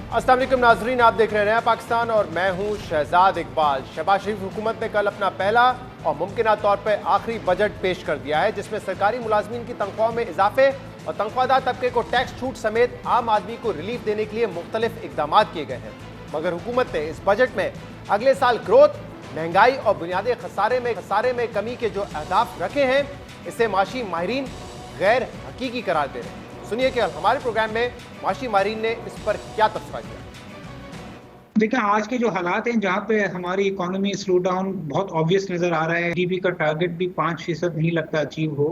अस्सलाम वालेकुम नाजरीन, आप देख रहे हैं नया पाकिस्तान और मैं हूं शहजाद इकबाल। शहबाज शरीफ हुकूमत ने कल अपना पहला और मुमकिन तौर पर आखिरी बजट पेश कर दिया है, जिसमें सरकारी मुलाजमीन की तनख्वाह में इजाफे और तनख्वाहदार तबके को टैक्स छूट समेत आम आदमी को रिलीफ देने के लिए मुख्तलिफ इकदाम किए गए हैं। मगर हुकूमत ने इस बजट में अगले साल ग्रोथ, महंगाई और बुनियादी खसारे में कमी के जो अहदाफ रखे हैं, इसे माशी माहिरीन गैर हकीकी करार दे रहे हैं। सुनिए कि हमारे प्रोग्राम में माशी माहिरीन ने इस पर क्या तबसरा किया। देखिए, आज के जो हालात हैं जहाँ पे हमारी इकोनॉमी स्लो डाउन बहुत ऑब्वियस नजर आ रहा है। जीडीपी का टारगेट भी 5% नहीं लगता अचीव हो,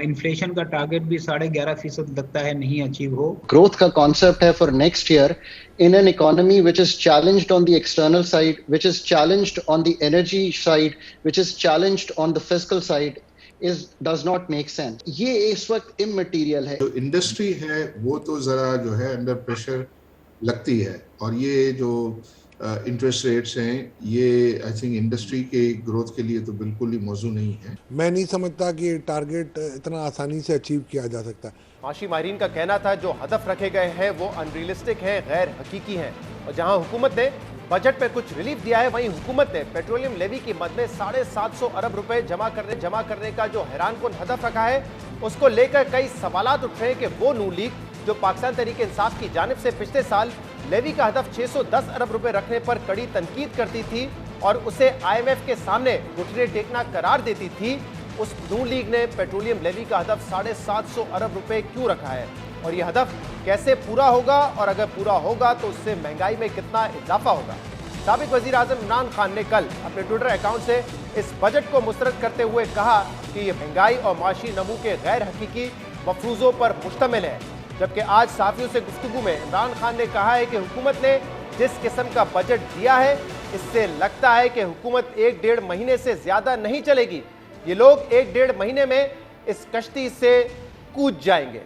इन्फ्लेशन का टारगेट भी 11.5% लगता है नहीं अचीव हो। ग्रोथ का कॉन्सेप्ट है for next year in an economy which is challenged on the external side, which is challenged on the energy side, which is challenged on the fiscal side does not make sense। ये इस वक्त immaterial है। जो industry है वो तो जरा जो है अंडर प्रेशर लगती है, और ये जो इंटरेस्ट रेट्स हैं ये आई थिंक इंडस्ट्री के ग्रोथ के लिए तो बिल्कुल ही मौजू नहीं है। मैं नहीं समझता कि टारगेट इतना आसानी से अचीव किया जा सकता। माशी माहिरीन का कहना था जो हदफ रखे गए हैं वो अनरियलिस्टिक हैं, गैर हकीकी हैं। और जहां हुकूमत ने बजट पे कुछ रिलीफ दिया है, वहीं हुकूमत ने पेट्रोलियम लेवी की मद में 750 अरब रुपए जमा करने का जो हैरानकुन हदफ रखा है, उसको लेकर कई सवालात उठ रहे हैं कि वो नून लीग जो पाकिस्तान तहरीक इंसाफ की जानिब से पिछले साल लेवी का हदफ 610 अरब रुपए रखने पर कड़ी तनकीद करती थी और उसे IMF के सामने घुटने टेकना करार देती थी, उस नून लीग ने पेट्रोलियम लेवी का हदफ 750 अरब रुपए क्यों रखा है और यह हदफ कैसे पूरा होगा, और अगर पूरा होगा तो उससे महंगाई में कितना इजाफा होगा। साबिक वजीर आजम इमरान खान ने कल अपने ट्विटर अकाउंट से इस बजट को मुस्तरद करते हुए कहा कि यह महंगाई और माशी नमू के गैर हकीकी मफरूजों पर मुश्तमिल है। जबकि आज सहाफियों से गुफ्तगू में इमरान खान ने कहा है कि हुकूमत ने जिस किस्म का बजट दिया है, इससे लगता है कि हुकूमत 1-1.5 महीने से ज्यादा नहीं चलेगी। ये लोग 1-1.5 महीने में इस कश्ती से कूद जाएंगे।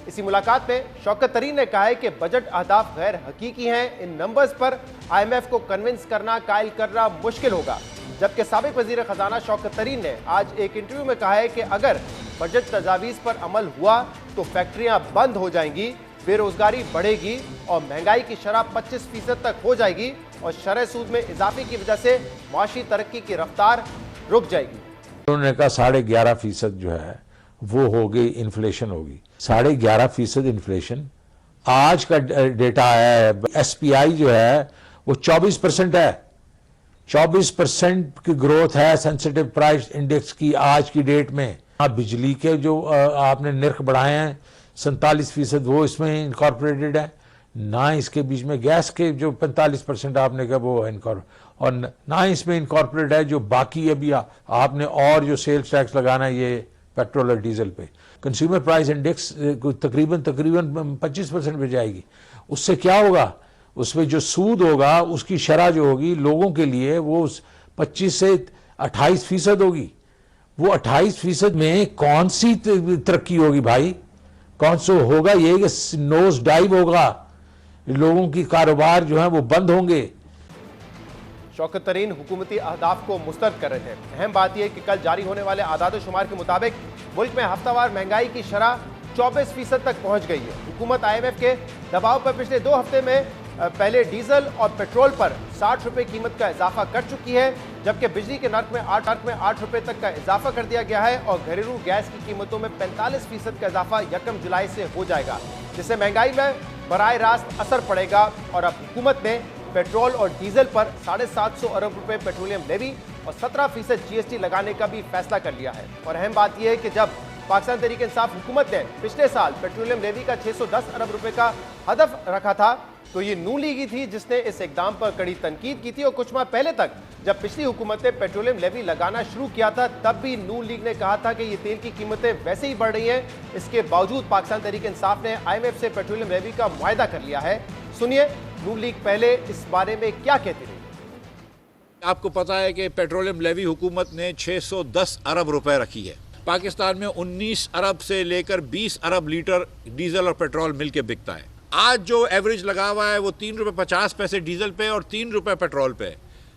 इसी मुलाकात में शौकत तरीन ने कहा है कि बजट अहदाफ गैर हकीकी हैं, इन नंबर्स पर IMF को कन्विंस करना, कायल करना मुश्किल होगा। जबकि साबिक वजीर खजाना शौकत तरीन ने आज एक इंटरव्यू में कहा है कि अगर बजट तजावीज़ पर अमल हुआ तो फैक्ट्रियां बंद हो जाएंगी, बेरोजगारी बढ़ेगी और महंगाई की शरह 25% तक हो जाएगी और शरह सूद में इजाफे की वजह से माशी तरक्की की रफ्तार रुक जाएगी। उन्होंने कहा 11.5% जो है वो होगी, इन्फ्लेशन होगी। 11.5% इन्फ्लेशन आज का डेटा है। SPI जो है वो 24% है, 24% की ग्रोथ है सेंसिटिव प्राइस इंडेक्स की आज की डेट में। बिजली के जो आपने निर्ख बढ़ाए हैं 47%, वो इसमें इनकॉर्पोरेटेड है ना। इसके बीच में गैस के जो 45% आपने कहा वो और ना इसमें इनकॉर्पोरेट है जो बाकी अभी आपने और जो सेल्स टैक्स लगाना है ये पेट्रोल और डीजल पे। कंज्यूमर प्राइस इंडेक्स तकरीबन 25% पे जाएगी। उससे क्या होगा, उसमें जो सूद होगा उसकी शरह जो होगी लोगों के लिए वो 25 से 28% होगी। वो 28% में कौन सी तरक्की होगी भाई, कौन सा होगा? ये कि नोज डाइव होगा, लोगों की कारोबार जो है वो बंद होंगे। शौकत तरीन हुकूमती अहदाफ को मुस्तरद कर रहे थे। अहम बात यह कि कल जारी होने वाले आदाद शुमार के मुताबिक मुल्क में हफ्तावार महंगाई की शरह 24% तक पहुंच गई है। हुकूमत IMF के दबाव पर पिछले 2 हफ्ते में पहले डीजल और पेट्रोल पर 60 रुपए कीमत का इजाफा कर चुकी है, जबकि बिजली के नर्क में 8 रुपए तक का इजाफा कर दिया गया है और घरेलू गैस की कीमतों में 45% का इजाफा 1 जुलाई से हो जाएगा, जिससे महंगाई में बराह रास्त असर पड़ेगा। और अब हुकूमत ने पेट्रोल और डीजल पर 750 अरब रुपए पेट्रोलियम लेवी और 17% GST लगाने का भी फैसला कर लिया है। और अहम बात यह है कि जब पाकिस्तान तहरीक इंसाफ हुकूमत ने पिछले साल पेट्रोलियम लेवी का 610 अरब रुपए का हदफ रखा था, तो ये नून लीग ही थी जिसने इस इकदाम पर कड़ी तनकीद की थी। और कुछ माह पहले तक जब पिछली हुकूमत ने पेट्रोलियम लेवी लगाना शुरू किया था, तब भी नून लीग ने कहा था कि ये तेल की कीमतें वैसे ही बढ़ रही हैं। इसके बावजूद पाकिस्तान तहरीक इंसाफ ने IMF से पेट्रोलियम लेवी का मुआहदा कर लिया है। सुनिए नून लीग पहले इस बारे में क्या कहती रही। आपको पता है कि पेट्रोलियम लेवी हुकूमत ने 610 अरब रुपए रखी है। पाकिस्तान में 19 अरब से लेकर 20 अरब लीटर डीजल और पेट्रोल मिलके बिकता है। आज जो एवरेज लगा हुआ है वो 3 रुपये 50 पैसे डीजल पे और 3 रुपये पेट्रोल पे,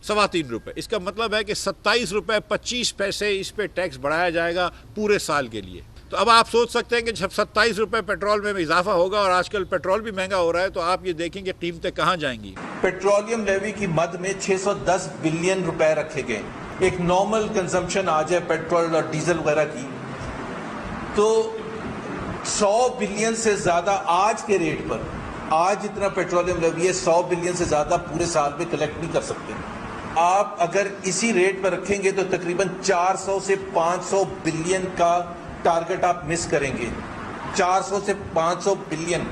3.25 रुपये। इसका मतलब है कि 27 रुपये 25 पैसे इस पे टैक्स बढ़ाया जाएगा पूरे साल के लिए। तो अब आप सोच सकते हैं कि जब 27 रुपये पेट्रोल में इजाफा होगा और आजकल पेट्रोल भी महंगा हो रहा है, तो आप ये देखेंगे कीमतें कहाँ जाएंगी। पेट्रोलियम लेवी की मद में 610 बिलियन रुपए रखे गए। एक नॉर्मल कंजम्पशन आ जाए पेट्रोल और डीजल वगैरह की तो 100 बिलियन से ज्यादा आज के रेट पर, आज जितना पेट्रोलियम लेवी है 100 बिलियन से ज्यादा पूरे साल में कलेक्ट नहीं कर सकते। आप अगर इसी रेट पर रखेंगे तो तकरीबन 400 से 500 बिलियन का टारगेट आप मिस करेंगे। 400 से 500 बिलियन,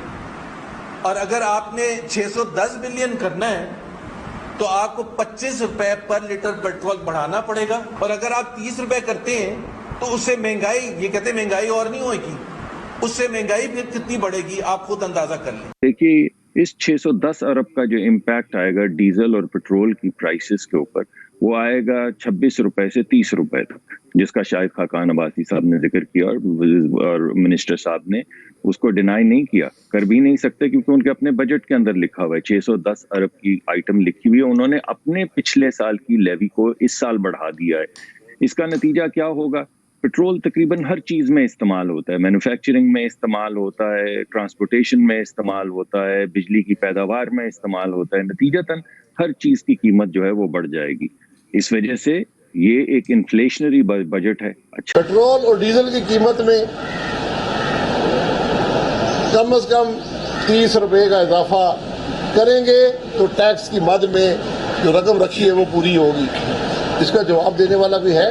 और अगर आपने 610 बिलियन करना है तो आपको 25 रुपए पर लीटर पेट्रोल बढ़ाना पड़ेगा। और अगर आप 30 रुपए करते हैं तो उससे महंगाई, ये कहते हैं महंगाई और नहीं होगी, उससे महंगाई फिर कितनी बढ़ेगी आप खुद अंदाजा कर लें। देखिए, इस 610 अरब का जो इम्पैक्ट आएगा डीजल और पेट्रोल की प्राइसेस के ऊपर, वो आएगा 26 रुपए से 30 रुपए तक, जिसका शायद खाकान अब्बासी साहब ने जिक्र किया और मिनिस्टर साहब ने उसको डिनाई नहीं किया, कर भी नहीं सकते, क्योंकि उनके अपने बजट के अंदर लिखा हुआ है 610 अरब की आइटम लिखी हुई है। उन्होंने अपने पिछले साल की लेवी को इस साल बढ़ा दिया है। इसका नतीजा क्या होगा? पेट्रोल तकरीबन हर चीज में इस्तेमाल होता है, मैन्युफैक्चरिंग में इस्तेमाल होता है, ट्रांसपोर्टेशन में इस्तेमाल होता है, बिजली की पैदावार में इस्तेमाल होता है। नतीजतन हर चीज की कीमत जो है वो बढ़ जाएगी। इस वजह से ये एक इन्फ्लेशनरी बजट है। अच्छा, पेट्रोल और डीजल की कीमत में कम से कम 30 रुपए का इजाफा करेंगे तो टैक्स की मद में जो रकम रखी है वो पूरी होगी। इसका जवाब देने वाला भी है।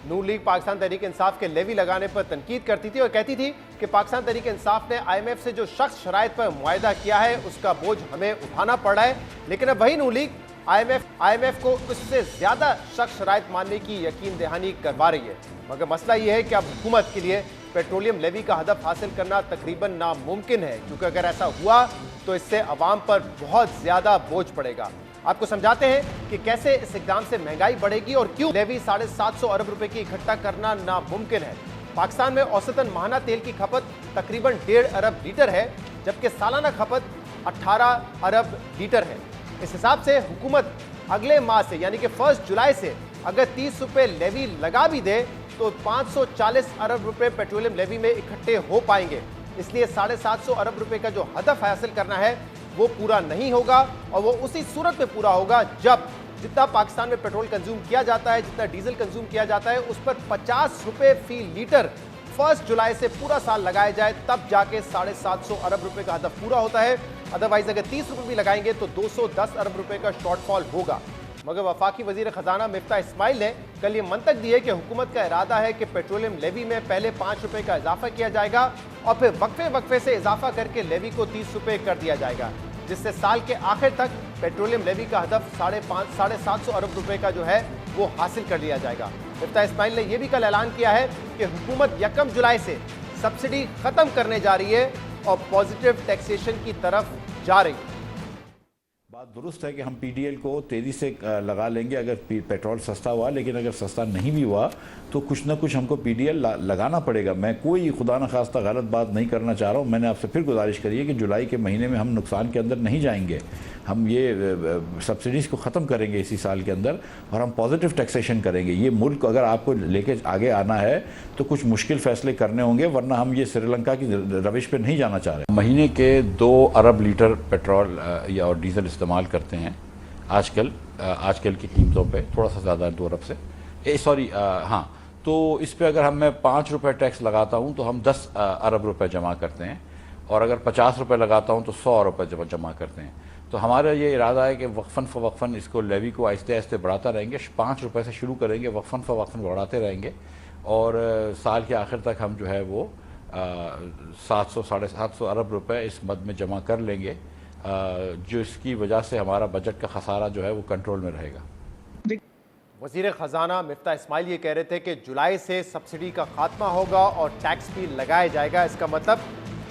नून लीग पाकिस्तान तहरीक इंसाफ के लेवी लगाने पर तनकीद करती थी और कहती थी कि पाकिस्तान तहरीक इंसाफ ने IMF से जो सख्त शराइत पर मुआहदा किया है उसका बोझ हमें उठाना पड़ रहा है। लेकिन अब वही नून लीग IMF को उससे ज्यादा सख्त शराइत मानने की यकीन दहानी करवा रही है। मगर मसला यह है कि अब हुकूमत के लिए पेट्रोलियम लेवी का हदफ हासिल करना तकरीबन नामुमकिन है, क्योंकि अगर ऐसा हुआ तो इससे अवाम पर बहुत ज्यादा बोझ पड़ेगा। आपको समझाते हैं कि कैसे इस इक़दाम से महंगाई बढ़ेगी और क्यों लेवी 750 अरब रुपए की इकट्ठा करना नामुमकिन है। पाकिस्तान में औसतन माहाना तेल की खपत तकरीबन 1.5 अरब लीटर है, जबकि सालाना खपत 18 अरब लीटर है। इस हिसाब से हुकूमत अगले माह से यानी कि 1 जुलाई से अगर 30 रुपए लेवी लगा भी दे तो 540 अरब रुपए पेट्रोलियम लेवी में इकट्ठे हो पाएंगे। इसलिए 750 अरब रुपए का जो हदफ हासिल करना है वो पूरा नहीं होगा, और वो उसी सूरत में पूरा होगा जब जितना पाकिस्तान में पेट्रोल कंज्यूम किया जाता है, जितना डीजल कंज्यूम किया जाता है, उस पर 50 रुपए फी लीटर 1 जुलाई से पूरा साल लगाया जाए, तब जाके 750 अरब रुपए का हदफ पूरा होता है। अदरवाइज अगर 30 रुपए भी लगाएंगे तो 210 अरब रुपए का शॉर्टफॉल होगा। मगर वफाकी वजीर खजाना मिफ्ता इस्माइल ने कल ये मंतक दी है कि हुकूमत का इरादा है कि पेट्रोलियम लेवी में पहले 5 रुपए का इजाफा किया जाएगा और फिर वक्फे से इजाफा करके लेवी को 30 रुपए कर दिया जाएगा, जिससे साल के आखिर तक पेट्रोलियम लेवी का हदफ 750 अरब रुपए का जो है वो हासिल कर लिया जाएगा। मिफ्ता इस्माइल ने यह भी कल ऐलान किया है कि हुकूमत 1 जुलाई से सब्सिडी खत्म करने जा रही है और पॉजिटिव टैक्सेशन की तरफ जा रही है। बात दुरुस्त है कि हम PDL को तेज़ी से लगा लेंगे अगर पेट्रोल सस्ता हुआ, लेकिन अगर सस्ता नहीं भी हुआ तो कुछ ना कुछ हमको PDL लगाना पड़ेगा। मैं कोई खुदा न खास्ता गलत बात नहीं करना चाह रहा हूँ। मैंने आपसे फिर गुजारिश करी है कि जुलाई के महीने में हम नुकसान के अंदर नहीं जाएंगे। हम ये सब्सिडीज़ को ख़त्म करेंगे इसी साल के अंदर और हम पॉजिटिव टैक्सेशन करेंगे। ये मुल्क अगर आपको लेके आगे आना है तो कुछ मुश्किल फ़ैसले करने होंगे, वरना हम ये श्रीलंका की रविश पर नहीं जाना चाह रहे। महीने के 2 अरब लीटर पेट्रोल या और डीजल इस्तेमाल करते हैं आजकल की कीमतों पे, थोड़ा सा ज़्यादा 2 अरब से हाँ। तो इस पे अगर मैं 5 रुपये टैक्स लगाता हूँ तो हम 10 अरब रुपए जमा करते हैं, और अगर 50 रुपये लगाता हूँ तो 100 रुपये जमा करते हैं। तो हमारा ये इरादा है कि वक्फन इसको लेवी को आहिस्ते आहिस्ते बढ़ाता रहेंगे। 5 रुपये से शुरू करेंगे, वक्फन बढ़ाते रहेंगे, और साल के आखिर तक हम जो है वो 700-750 अरब रुपए इस मद में जमा कर लेंगे, जो इसकी वजह से हमारा बजट का खसारा जो है वो कंट्रोल में रहेगा। वजीर खजाना मिफ्ता इस्माइल ये कह रहे थे कि जुलाई से सब्सिडी का खात्मा होगा और टैक्स भी लगाया जाएगा। इसका मतलब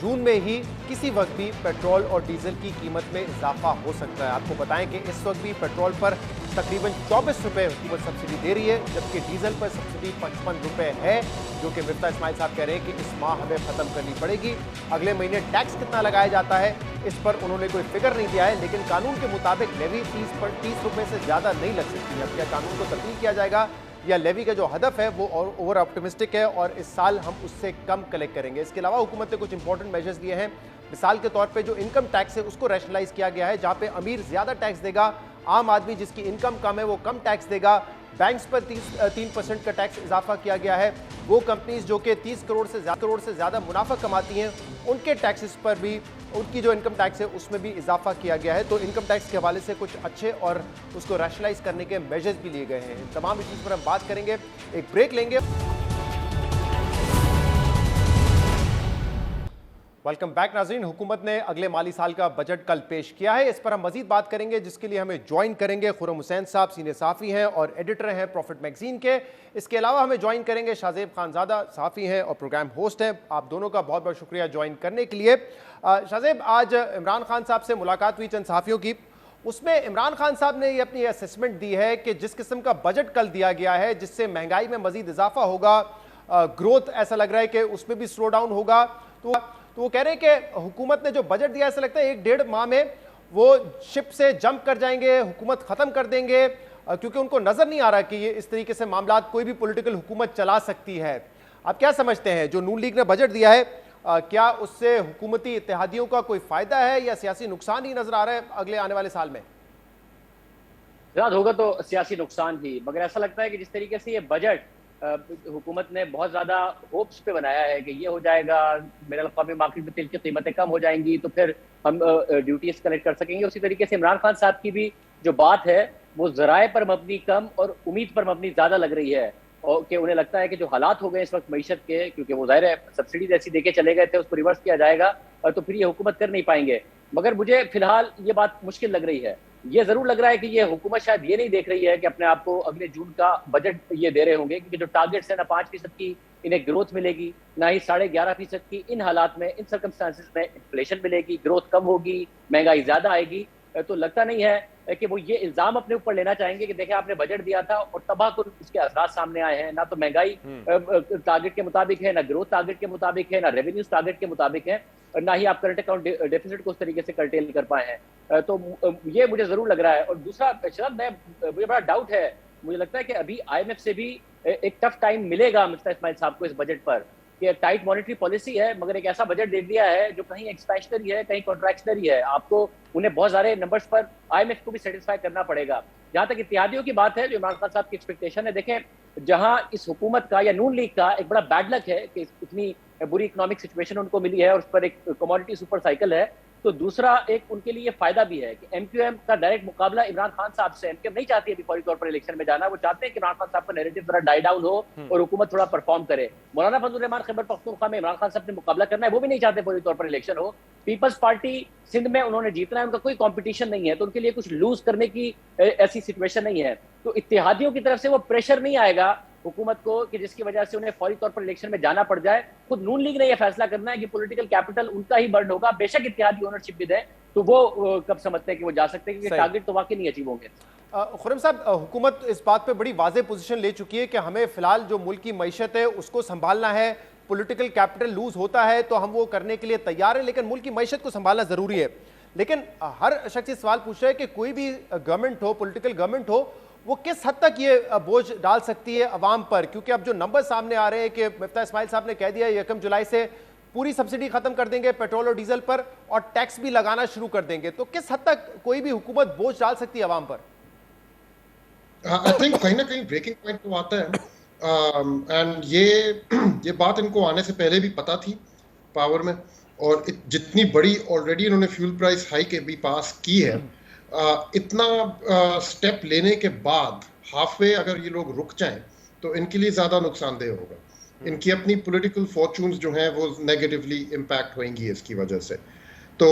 जून में ही किसी वक्त भी पेट्रोल और डीजल की कीमत में इजाफा हो सकता है। आपको बताएं कि इस वक्त भी पेट्रोल पर तकरीबन 24 रुपये हुकूमत सब्सिडी दे रही है, जबकि डीजल पर सब्सिडी 55 रुपये है, जो कि मिफ्ता इस्माइल साहब कह रहे हैं कि इस माह हमें ख़त्म करनी पड़ेगी। अगले महीने टैक्स कितना लगाया जाता है इस पर उन्होंने कोई फिक्र नहीं दिया है, लेकिन कानून के मुताबिक लेवी 30 रुपये से ज़्यादा नहीं लग सकती। अब क्या कानून को तब्दील किया जाएगा या लेवी का जो हदफ है वो ओवर ऑप्टिमिस्टिक है और इस साल हम उससे कम कलेक्ट करेंगे। इसके अलावा हुकूमत ने कुछ इंपॉर्टेंट मेजर्स लिए हैं। मिसाल के तौर पे जो इनकम टैक्स है उसको रैशनलाइज किया गया है, जहां पे अमीर ज्यादा टैक्स देगा, आम आदमी जिसकी इनकम कम है वो कम टैक्स देगा। बैंक्स पर 3% का टैक्स इजाफा किया गया है। वो कंपनीज जो कि 30 करोड़ से ज़्यादा मुनाफा कमाती हैं उनके टैक्सेस पर भी, उनकी जो इनकम टैक्स है उसमें भी इजाफा किया गया है। तो इनकम टैक्स के हवाले से कुछ अच्छे और उसको रैशनलाइज करने के मेजर्स भी लिए गए हैं। इन तमाम इश्यूज पर हम बात करेंगे, एक ब्रेक लेंगे। वेलकम बैक नाज़रीन। हुकूमत ने अगले माली साल का बजट कल पेश किया है, इस पर हम मजीद बात करेंगे, जिसके लिए हमें ज्वाइन करेंगे खुर्रम हुसैन साहब, सीनियर सहाफ़ी हैं और एडिटर हैं प्रॉफिट मैगजीन के। इसके अलावा हमें ज्वाइन करेंगे शाहजेब खानज़ादा, सहाफ़ी हैं और प्रोग्राम होस्ट हैं। आप दोनों का बहुत बहुत शुक्रिया ज्वाइन करने के लिए। शाहजेब, आज इमरान खान साहब से मुलाकात हुई चंद सहाफ़ियों की, उसमें इमरान खान साहब ने ये अपनी असेसमेंट दी है कि जिस किस्म का बजट कल दिया गया है जिससे महंगाई में मजीद इजाफा होगा, ग्रोथ ऐसा लग रहा है कि उसमें भी स्लो डाउन होगा, तो वो कह रहे हैं कि हुकूमत ने जो बजट दिया ऐसा लगता है 1-1.5 माह में वो शिप से जंप कर जाएंगे, हुकूमत ख़त्म कर देंगे, क्योंकि उनको नज़र नहीं आ रहा कि ये इस तरीके से मामला कोई भी पॉलिटिकल हुकूमत चला सकती है। आप क्या समझते हैं जो नून लीग ने बजट दिया है, क्या उससे हुकूमती इत्तेहादियों का कोई फ़ायदा है या सियासी नुकसान ही नज़र आ रहा है अगले आने वाले साल में? होगा तो सियासी नुकसान ही, मगर ऐसा लगता है कि जिस तरीके से ये बजट हुकूमत ने बहुत ज़्यादा होप्स पे बनाया है कि ये हो जाएगा, मेरे अक़वामी मार्केट में तेल की कीमतें कम हो जाएंगी तो फिर हम ड्यूटीज कलेक्ट कर सकेंगे। उसी तरीके से इमरान खान साहब की भी जो बात है वो ज़राए पर मबनी कम और उम्मीद पर मबनी ज़्यादा लग रही है, और कि उन्हें लगता है कि जो हालात हो गए इस वक्त मईशत के, क्योंकि वो ज़ाहिर है सब्सिडीज ऐसी देके चले गए थे, उसको रिवर्स किया जाएगा तो फिर ये हुकूमत कर नहीं पाएंगे। मगर मुझे फिलहाल ये बात मुश्किल लग रही है। ये जरूर लग रहा है कि ये हुकूमत शायद ये नहीं देख रही है कि अपने आप को अगले जून का बजट ये दे रहे होंगे, क्योंकि जो टारगेट्स है ना 5% की इन्हें ग्रोथ मिलेगी, ना ही 11.5% की इन हालात में, इन सर्कमस्टांसिस में इन्फ्लेशन मिलेगी, ग्रोथ कम होगी, महंगाई ज्यादा आएगी। तो लगता नहीं है कि वो ये इल्जाम अपने ऊपर लेना चाहेंगे कि देखें आपने बजट दिया था और तबाह को उसके असरात सामने आए हैं, ना तो महंगाई टारगेट के मुताबिक है, ना ग्रोथ टारगेट के मुताबिक है, ना रेवेन्यूज टारगेट के मुताबिक है, और ना ही आप करंट अकाउंट डेफिसिट को उस तरीके से कर्टेल कर पाए हैं। तो ये मुझे जरूर लग रहा है। और दूसरा शरद, मुझे बड़ा डाउट है, मुझे लगता है कि अभी IMF से भी एक टफ टाइम मिलेगा मिस्टर इस्माइल साहब को इस बजट पर, कि टाइट मॉनेटरी पॉलिसी है मगर एक ऐसा बजट दे दिया है जो कहीं एक्सपेंशनरी है, कहीं कॉन्ट्रैक्शनरी है। आपको उन्हें बहुत सारे नंबर्स पर IMF को भी सेटिस्फाई करना पड़ेगा। जहां तक इत्तेहादियों की बात है, जो इमरान खान साहब की एक्सपेक्टेशन है, देखें जहां इस हुकूमत का या नून लीग का एक बड़ा बैड लक है कि इतनी बुरी इकोनॉमिक सिचुएशन उनको मिली है और उस पर एक कमोडिटी सुपर साइकिल है, तो दूसरा एक उनके लिए फायदा भी है कि MQM का डायरेक्ट मुकाबला इमरान खान साहब से, MQM नहीं चाहती अभी फौरी तौर पर इलेक्शन में जाना, वो चाहते हैं कि इमरान खान साहब का नैरेटिव थोड़ा डाई डाउन हो और हुकूमत थोड़ा परफॉर्म करे। मौलाना फजल रहमान खैबर पख्तूनख्वा में इमरान खान साहब ने मुकाबला करना है, वो भी नहीं चाहते फौरी तौर पर इलेक्शन हो। पीपल्स पार्टी सिंध में उन्होंने जीतना है, उनका कोई कंपटीशन नहीं है, तो उनके लिए कुछ लूज करने की ऐसी सिचुएशन नहीं है। तो इत्तेहादियों की तरफ से वो प्रेशर नहीं आएगा हुकूमत को कि जिसकी वजह से उन्हें फौरी तौर पर इलेक्शन में जाना पड़ जाए। खुद नून लीग ने यह फैसला करना है कि पॉलिटिकल कैपिटल उनका ही बर्न होगा, बेशक इत्तेहादी ओनरशिप भी दे, तो वो कब समझते हैं कि वो जा सकते हैं, क्योंकि टारगेट तो वाकई नहीं अचीव होंगे। खुर्रम साहब, हुकूमत इस बात पे बड़ी वाज़ेह पोजीशन ले चुकी है कि हमें फिलहाल जो मुल्क की मईशत है उसको संभालना है, पॉलिटिकल कैपिटल लूज होता है तो हम वो करने के लिए तैयार हैं, लेकिन मुल्क की मईशत को संभालना जरूरी है। लेकिन हर शख्स सवाल पूछ रहा है कि कोई भी गवर्नमेंट हो, पॉलिटिकल गवर्नमेंट हो, वो किस हद तक ये बोझ डाल सकती है अवाम पर, क्योंकि अब जो नंबर सामने आ रहे हैं कि मिफ्ता इस्माइल साहब ने कह दिया 1 जुलाई से पूरी सब्सिडी खत्म कर देंगे पेट्रोल और डीजल पर और टैक्स भी लगाना शुरू कर देंगे, तो किस हद तक कोई भी हुकूमत बोझ डाल सकती है अवाम पर? आई थिंक कहीं ना कहीं ब्रेकिंग पॉइंट तो आता है, एंड ये बात इनको आने से पहले भी पता थी पावर में, और जितनी बड़ी ऑलरेडी इन्होंने फ्यूल प्राइस हाइक भी पास की है, इतना स्टेप लेने के बाद हाफवे अगर ये लोग रुक जाएं तो इनके लिए ज्यादा नुकसानदेह होगा। इनकी अपनी पॉलिटिकल फॉर्चून्स जो हैं वो नेगेटिवली इम्पैक्ट होंगी इसकी वजह से। तो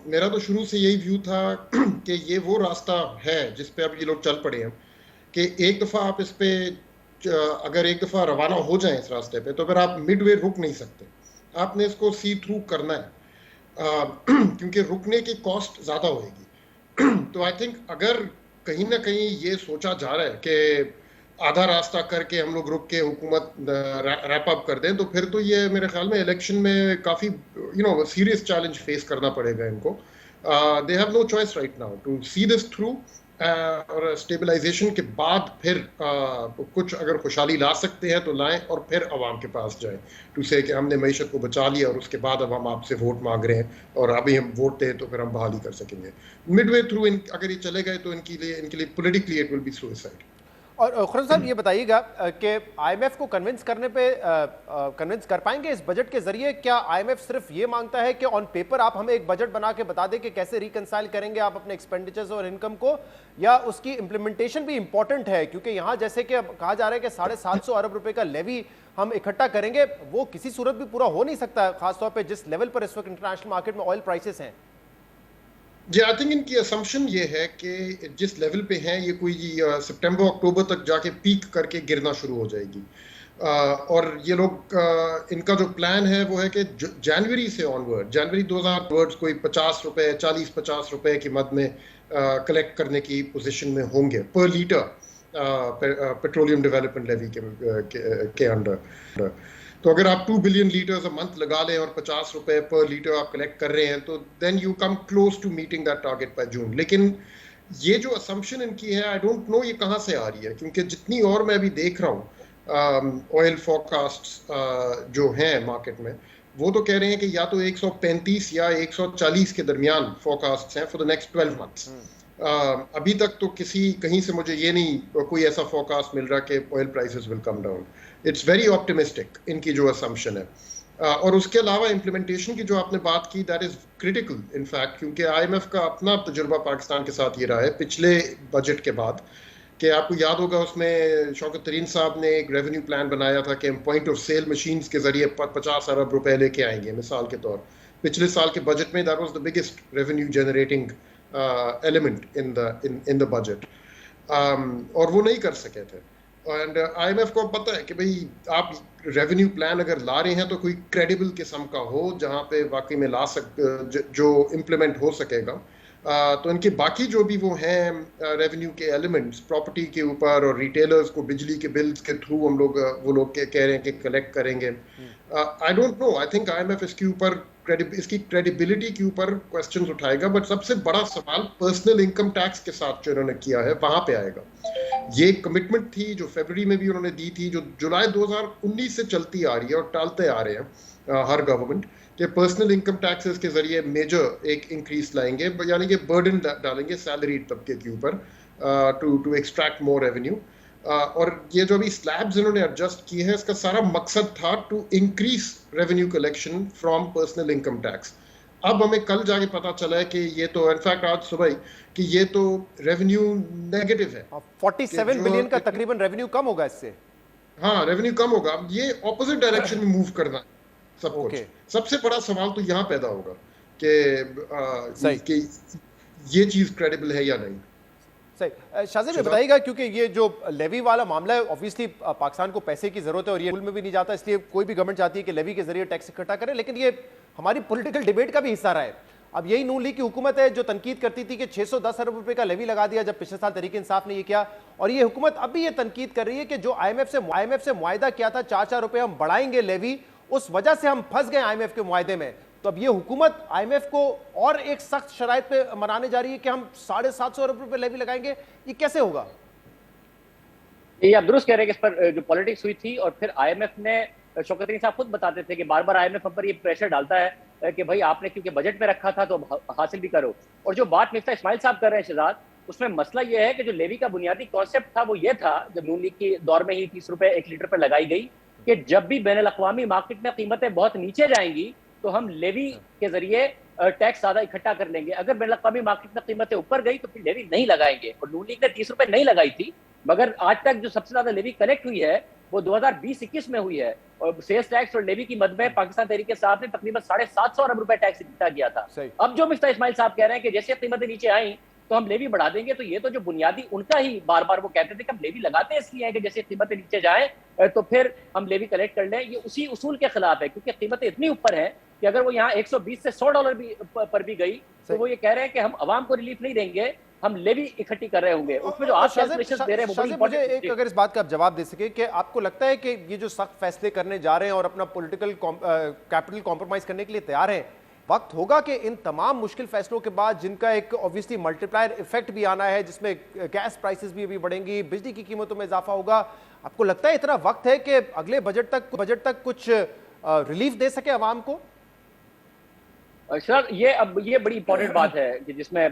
मेरा तो शुरू से यही व्यू था कि ये वो रास्ता है जिस पे अब ये लोग चल पड़े हैं कि एक दफ़ा आप इस पे अगर एक दफ़ा रवाना हो जाएं इस रास्ते पे, तो फिर आप मिडवे रुक नहीं सकते, आपने इसको सी थ्रू करना है, क्योंकि रुकने की कॉस्ट ज़्यादा होगी। तो आई थिंक अगर कहीं ना कहीं ये सोचा जा रहा है कि आधा रास्ता करके हम लोग रुक के हुकूमत रैप अप कर दें, तो फिर तो ये मेरे ख्याल में इलेक्शन में काफ़ी सीरियस चैलेंज फेस करना पड़ेगा इनको। They have no choice right now to see this through और स्टेबलाइजेशन के बाद फिर कुछ अगर खुशहाली ला सकते हैं तो लाएं और फिर अवाम के पास जाएं टू से कि हमने मईशत को बचा लिया और उसके बाद अब हम आपसे वोट मांग रहे हैं और अभी हम वोट दें तो फिर हम बहाली कर सकेंगे। मिडवे थ्रू अगर ये चले गए तो इनके लिए politically it will be suicide. और खुर्रम साहब ये बताइएगा कि आईएमएफ को कन्विंस कर पाएंगे इस बजट के जरिए? क्या आईएमएफ सिर्फ ये मांगता है कि ऑन पेपर आप हमें एक बजट बना के बता दें कि कैसे रिकंसाइल करेंगे आप अपने एक्सपेंडिचर्स और इनकम को, या उसकी इम्प्लीमेंटेशन भी इंपॉर्टेंट है? क्योंकि यहाँ जैसे कि कहा जा रहा है कि 750 अरब रुपए का लेवी हम इकट्ठा करेंगे, वो किसी सूरत भी पूरा हो नहीं सकता, खासतौर पर जिस लेवल पर इस वक्त इंटरनेशनल मार्केट में ऑयल प्राइसेस हैं। जी, आई थिंक इनकी असम्पशन ये है कि जिस लेवल पे हैं ये कोई सितंबर अक्टूबर तक जाके पीक करके गिरना शुरू हो जाएगी, और ये लोग इनका जो प्लान है वो है कि जनवरी से ऑनवर्ड, जनवरी 2000 कोई 50 रुपए 40-50 रुपए की मद में कलेक्ट करने की पोजीशन में होंगे पर लीटर पेट्रोलियम डेवलपमेंट लेवी के अंडर। तो अगर आप 2 बिलियन लीटर्स अ मंथ लगा लें और 50 रुपए पर लीटर आप कलेक्ट कर रहे हैं तो then you come close to meeting that target by June. लेकिन ये जो असम्पशन इनकी है, आई डोंट नो ये कहाँ से आ रही है, क्योंकि जितनी और मैं अभी देख रहा हूँ ऑयल फोरकास्ट जो हैं मार्केट में, वो तो कह रहे हैं कि या तो 135 या 140 के दरमियान फोरकास्ट हैं फॉर द नेक्स्ट 12 मंथ्स। अभी तक तो कहीं से मुझे ये नहीं कोई ऐसा फोरकास्ट मिल रहा कि oil prices will come down. It's very optimistic इनकी जो असम्पशन है। और उसके अलावा इम्प्लीमेंटेशन की जो आपने बात की, दैट इज क्रिटिकल इनफैक्ट, क्योंकि आईएमएफ का अपना तजुर्बा पाकिस्तान के साथ ये रहा है पिछले बजट के बाद, कि आपको याद होगा उसमें शौकत तरीन साहब ने एक रेवेन्यू प्लान बनाया था कि हम पॉइंट ऑफ सेल मशीन्स के जरिए 50 अरब रुपए लेके आएंगे मिसाल के तौर। पिछले साल के बजट में that was the biggest revenue generating element in the budget, और वो नहीं कर सके थे। एंड आईएमएफ को पता है कि भाई आप रेवेन्यू प्लान अगर ला रहे हैं तो कोई क्रेडिबल किस्म का हो जहां पे वाकई में जो इम्प्लीमेंट हो सकेगा। तो इनके बाकी जो भी वो हैं रेवेन्यू के एलिमेंट्स, प्रॉपर्टी के ऊपर और रिटेलर्स को बिजली के बिल्स के थ्रू वो लोग कह रहे हैं कि कलेक्ट करेंगे। I don't know, I think IMF इसके ऊपर इसकी क्रेडिबिलिटी के ऊपर क्वेश्चंस उठाएगा, बट सबसे बड़ा सवाल पर्सनल इनकम टैक्स के साथ जो इन्होंने किया है वहां पे आएगा। ये कमिटमेंट थी जो फरवरी में भी उन्होंने दी थी, जो जुलाई 2019 से चलती आ रही है और टालते आ रहे हैं हर गवर्नमेंट, कि पर्सनल इनकम टैक्सेस के जरिए मेजर एक इंक्रीज लाएंगे, यानी कि बर्डन डालेंगे सैलरी तबके के ऊपर टू एक्सट्रैक्ट मोर रेवेन्यू। और ये जो अभी स्लैब्स इन्होंने एडजस्ट किए हैं, इसका सारा मकसद था to increase revenue collection from personal income tax. अब हमें कल जाके पता चला है कि ये तो इनफैक्ट आज सुबह कि ये तो रेवेन्यू नेगेटिव है, 47 बिलियन का तकरीबन रेवेन्यू कम होगा इससे। हाँ, रेवेन्यू कम होगा। अब ये ऑपोजिट डायरेक्शन में मूव करना है सब कुछ। सबसे बड़ा सवाल तो यहाँ पैदा होगा कि ये चीज क्रेडिबल है या नहीं। सही। शाहज़ेब बताइएगा, क्योंकि ये जो लेवी वाला मामला है, ऑब्वियसली पाकिस्तान को पैसे की जरूरत है और ये में भी नहीं जाता, इसलिए कोई भी गवर्नमेंट चाहती है कि लेवी के जरिए टैक्स इकट्ठा करे, लेकिन ये हमारी पॉलिटिकल डिबेट का भी हिस्सा रहा है। अब यही नून लीग की हुकूमत है जो तनकीद करती थी कि 610 अरब रुपए का लेवी लगा दिया जब पिछले साल तहरीक इंसाफ ने ये किया, और ये हुकूमत अब भी ये तनकीद कर रही है कि जो आईएमएफ से मुआहदा किया था 4-4 रुपए हम बढ़ाएंगे लेवी, उस वजह से हम फंस गए आईएमएफ के मुआहदे में। तो अब ये हुकूमत आईएमएफ को और एक सख्त शराइत पे मनाने जा रही है कि हम 750 अरब रुपए लेवी लगाएंगे। ये कैसे होगा? ये आप दुरुस्त कह रहे हैं कि इस पर जो पॉलिटिक्स हुई थी, और फिर आईएमएफ ने, शौकत तरीन साहब खुद बताते थे कि बार बार आईएमएफ हम पर ये प्रेशर डालता है कि भाई आपने क्योंकि बजट में रखा था तो हासिल भी करो। और जो बात मिफ्ता इस्माइल साहब कर रहे हैं शहजाद, उसमें मसला ये है कि जो लेवी का बुनियादी कॉन्सेप्ट था वो ये था, जब नून लीग के दौर में ही 30 रुपए 1 लीटर पर लगाई गई, कि जब भी बैनुल अक़वामी मार्केट में कीमतें बहुत नीचे जाएंगी तो हम लेवी के जरिए टैक्स ज्यादा इकट्ठा कर लेंगे। अगर बैनुल अक़वामी मार्केट में कीमतें ऊपर गई तो फिर लेवी नहीं लगाएंगे। और नून लीग ने 30 रुपए नहीं लगाई थी, मगर आज तक जो सबसे ज्यादा लेवी कलेक्ट हुई है वो 2020-21 में हुई है, और सेल्स टैक्स और लेवी की मद में पाकिस्तान तहरीक इंसाफ ने तकरीबन 750 अरब रुपए टैक्स इकट्ठा किया था। अब जो मिफ्ता इस्माइल साहब कह रहे हैं कि जैसे कीमतें नीचे आई तो हम लेवी बढ़ा देंगे, तो ये तो जो बुनियादी उनका ही बार बार वो कहते थे कि हम लेवी लगाते हैं इसलिए है कि जैसे कीमतें नीचे जाएं तो फिर हम लेवी कलेक्ट कर लें, ये उसी उसूल के खिलाफ है, क्योंकि कीमतें इतनी ऊपर हैं कि अगर वो यहाँ 120 से $100 भी पर भी गई तो वो ये कह रहे हैं कि हम अवाम को रिलीफ नहीं देंगे, हम लेवी इकट्ठी कर रहे होंगे। उसमें जो आप कैलकुलेशंस दे रहे हैं वो मुझे एक अगर इस बात का आप जवाब दे सके कि आपको लगता है कि ये जो सख्त फैसले करने जा रहे हैं और अपना पॉलिटिकल कैपिटल कॉम्प्रोमाइज करने के लिए तैयार हैं, वक्त होगा कि इन तमाम मुश्किल फैसलों के बाद, जिनका एक ऑब्वियसली मल्टीप्लायर इफेक्ट भी आना है, जिसमें गैस प्राइसेस भी अभी बढ़ेंगी, बिजली की कीमतों में इजाफा होगा, आपको लगता है इतना वक्त है कि अगले बजट तक कुछ रिलीफ दे सके आवाम को? सर, ये बड़ी इंपॉर्टेंट बात है कि जिसमें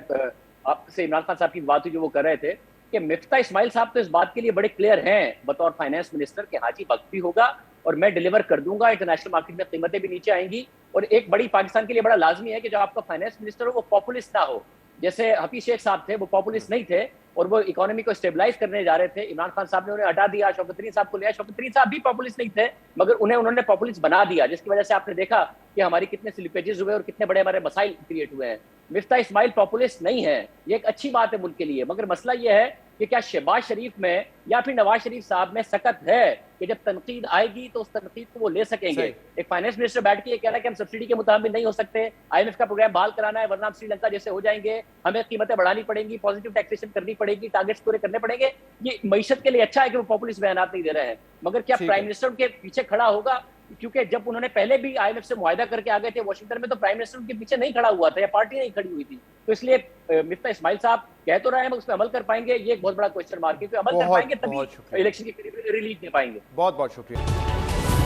आपसे इमरान खान साहब की बात हुई जो वो कर रहे थे कि मिफ्ता इस्माइल साहब तो इस बात के लिए बड़े क्लियर हैं बतौर फाइनेंस मिनिस्टर कि हाँ जी वक्त भी होगा और मैं डिलीवर कर दूंगा, इंटरनेशनल मार्केट में कीमतें भी नीचे आएंगी। और एक बड़ी पाकिस्तान के लिए बड़ा लाजमी है कि जो आपका फाइनेंस मिनिस्टर हो वो पॉपुलिस्ट ना हो। जैसे हफीज शेख साहब थे, वो पॉपुलिस्ट नहीं थे और वो इकोनॉमी को स्टेबलाइज करने जा रहे थे। इमरान खान साहब ने उन्हें हटा दिया, शौकत तरीन साहब को लिया। शौकत तरीन साहब भी पॉपुलिस्ट नहीं थे मगर उन्होंने पॉपुलिस्ट बना दिया, जिसकी वजह से आपने देखा कि हमारी कितने स्लिपेजेस हुए और कितने बड़े हमारे मसाइल क्रिएट हुए हैं। मिफ्ता इस्माइल पॉपुलिस्ट नहीं है, ये एक अच्छी बात है मुल्क के लिए, मगर मसला ये है कि क्या शहबाज शरीफ में या फिर नवाज शरीफ साहब में सकत है कि जब तनकीद आएगी तो उस तनकीद को वो ले सकेंगे। एक फाइनेंस मिनिस्टर बैठ के ये कह रहा है कि हम सब्सिडी के मुताबिक नहीं हो सकते, IMF का प्रोग्राम बहाल कराना है वरना हम श्रीलंका जैसे हो जाएंगे, हमें कीमतें बढ़ानी पड़ेंगी, पॉजिटिव टैक्सेशन करनी पड़ेगी, टारगेट्स पूरे करने पड़ेंगे। ये मईशत के लिए अच्छा है कि वो पॉपुलिस्ट बयान नहीं दे रहे हैं, मगर क्या प्राइम मिनिस्टर उनके पीछे खड़ा होगा? क्योंकि जब उन्होंने पहले भी IMF से मुआहदा करके आ गए थे वॉशिंगटन में, तो प्राइम मिनिस्टर उनके पीछे नहीं खड़ा हुआ था या पार्टी नहीं खड़ी हुई थी। तो इसलिए मिफ्ता इस्माइल साहब कह तो रहे हैं, उस पर अमल कर पाएंगे, ये एक बहुत बड़ा क्वेश्चन मार्क है। अमल कर पाएंगे तभी इलेक्शन की रिलीफ दे पाएंगे। बहुत बहुत शुक्रिया।